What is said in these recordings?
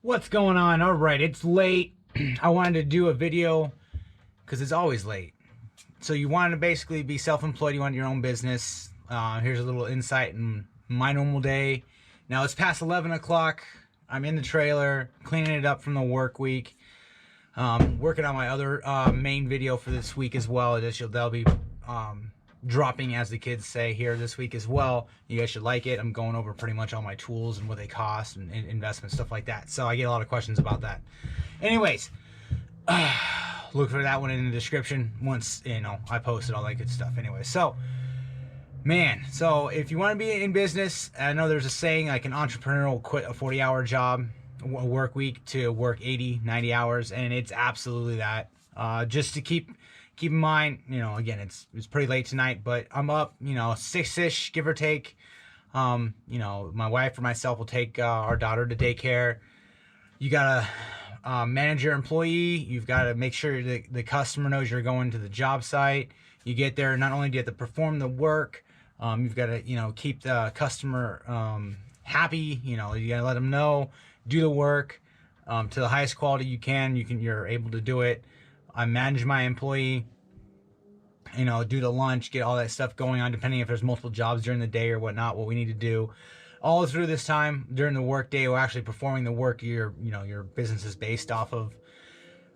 What's going on? All right, it's late. I wanted to do a video because it's always late. So you want to basically be self-employed. You want your own business. Here's a little insight in my normal day. Now it's past 11 o'clock. I'm in the trailer, cleaning it up from the work week. Working on my other main video for this week as well. That'll be dropping, as the kids say, here this week as well. You guys should like it. I'm going over pretty much all my tools and what they cost and investment stuff like that. So I get a lot of questions about that. Anyways, look for that one in the description once I posted all that good stuff. Anyway, so man, so if you want to be in business, I know there's a saying like an entrepreneur will quit a 40-hour job, a work week, to work 80, 90 hours, and it's absolutely that. Just to keep in mind, again, it's pretty late tonight, but I'm up, 6-ish, give or take. My wife or myself will take our daughter to daycare. You gotta manage your employee. You've got to make sure the customer knows you're going to the job site. You get there, not only do you have to perform the work, you've got to, keep the customer happy. You gotta let them know, do the work to the highest quality you can. You're able to do it. I manage my employee, do the lunch, get all that stuff going on, depending if there's multiple jobs during the day or whatnot, what we need to do. All through this time, during the work day, we're actually performing the work your business is based off of.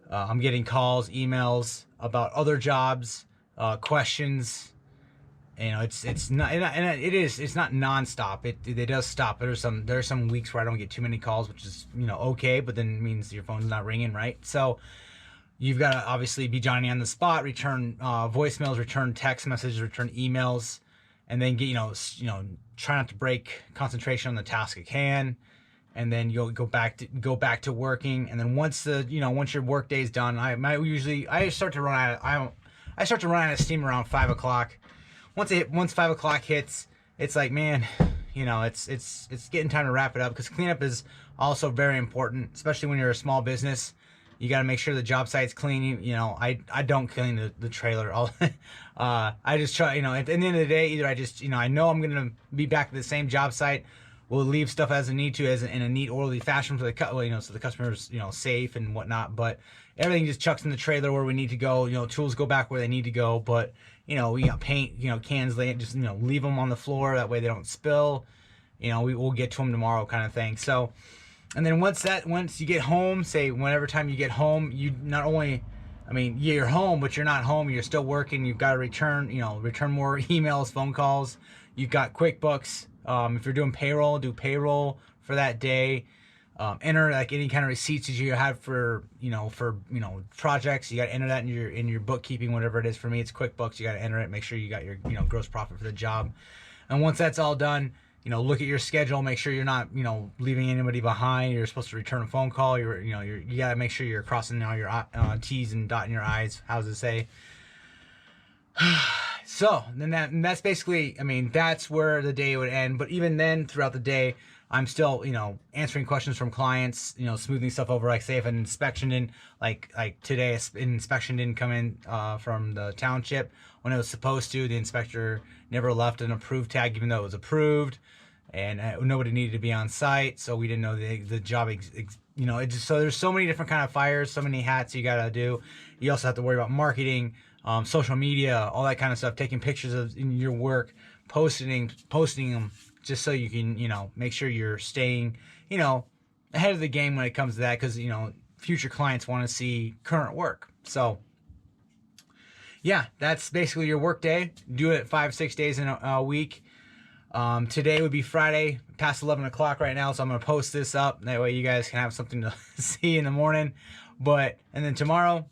I'm getting calls, emails about other jobs, questions. It's not nonstop. It does stop. There's some weeks where I don't get too many calls, which is okay, but then it means your phone's not ringing, right? So you've got to obviously be Johnny on the spot, return voicemails, return text messages, return emails, and then get try not to break concentration on the task at hand, and then you'll go back to working. And then once your work day is done, I start to run out of steam around 5 o'clock. Once 5 o'clock hits, it's like, man, it's getting time to wrap it up, because cleanup is also very important, especially when you're a small business. You got to make sure the job site's clean. I don't clean the trailer. I just try, at the end of the day, either I know I'm going to be back at the same job site. We'll leave stuff as I need to, in a neat, orderly fashion for so the customer's, safe and whatnot. But everything just chucks in the trailer where we need to go. Tools go back where they need to go. But, we got paint, cans, just, leave them on the floor. That way they don't spill. We'll get to them tomorrow, kind of thing. So, and then once you get home, say whenever time you get home, you not only, you're home, but you're not home. You're still working. You've got to return more emails, phone calls. You've got QuickBooks. If you're doing payroll, do payroll for that day. Enter like any kind of receipts that you have for projects. You got to enter that in your bookkeeping, whatever it is. For me, it's QuickBooks. You got to enter it. Make sure you got your gross profit for the job. And once that's all done, look at your schedule. Make sure you're not leaving anybody behind. You're supposed to return a phone call. You got to make sure you're crossing all your T's and dotting your I's. How does it say? So then that's basically, that's where the day would end. But even then, throughout the day, I'm still, answering questions from clients, smoothing stuff over. Like, say if an inspection didn't, like today, an inspection didn't come in from the township when it was supposed to. The inspector never left an approved tag, even though it was approved, and nobody needed to be on site, so we didn't know the job. So there's so many different kind of fires, so many hats you gotta do. You also have to worry about marketing, social media, all that kind of stuff, taking pictures of your work, posting them, just so you can, make sure you're staying, ahead of the game when it comes to that, because, future clients want to see current work. So, yeah, that's basically your work day. Do it 5-6 days in a week. Today would be Friday, past 11 o'clock right now, so I'm going to post this up. That way you guys can have something to see in the morning. And then tomorrow,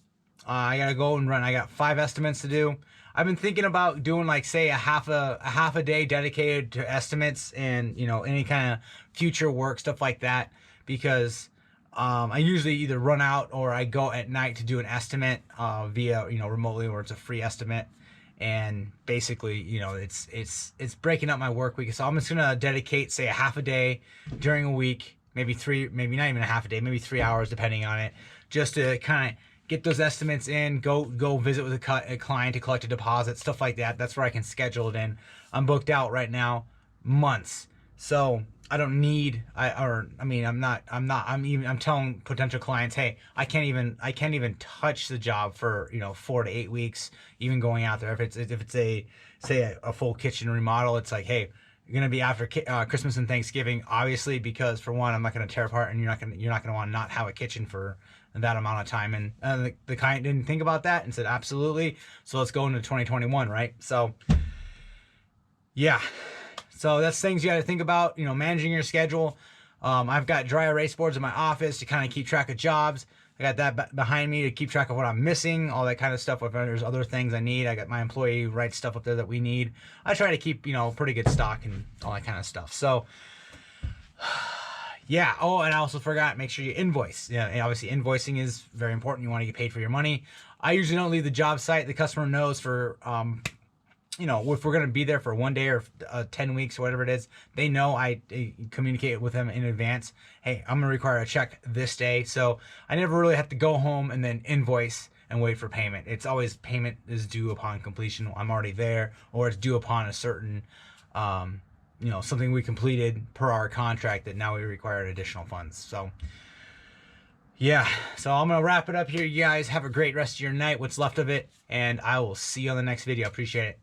I got to go and run. I got 5 estimates to do. I've been thinking about doing, like, say, a half a day dedicated to estimates and, any kind of future work, stuff like that, because I usually either run out or I go at night to do an estimate via, remotely, or it's a free estimate. And basically, it's breaking up my work week. So I'm just gonna dedicate, say, a half a day during a week, maybe maybe not even a half a day, maybe 3 hours, depending on it, just to kind of get those estimates in, go visit with a client to collect a deposit, stuff like that. That's where I can schedule it in. I'm booked out right now, months. So I don't need, I'm telling potential clients, hey, I can't even touch the job for, 4 to 8 weeks, even going out there. If it's a full kitchen remodel, it's like, hey, you're going to be after Christmas and Thanksgiving, obviously, because for one, I'm not going to tear apart, and you're not going to want to not have a kitchen for that amount of time. And the client didn't think about that and said, absolutely. So let's go into 2021, right? So yeah. So that's things you got to think about, managing your schedule. I've got dry erase boards in my office to kind of keep track of jobs. I got that behind me to keep track of what I'm missing, all that kind of stuff. If there's other things I need, I got my employee write stuff up there that we need. I try to keep, pretty good stock and all that kind of stuff. So yeah. Oh, and I also forgot, make sure you invoice. Yeah, and obviously invoicing is very important. You want to get paid for your money. I usually don't leave the job site. The customer knows for, if we're going to be there for 1 day or 10 weeks or whatever it is, they know I communicate with them in advance. Hey, I'm going to require a check this day. So I never really have to go home and then invoice and wait for payment. It's always payment is due upon completion. I'm already there, or it's due upon a certain, something we completed per our contract that now we require additional funds. So yeah, so I'm going to wrap it up here. You guys have a great rest of your night, what's left of it, and I will see you on the next video. Appreciate it.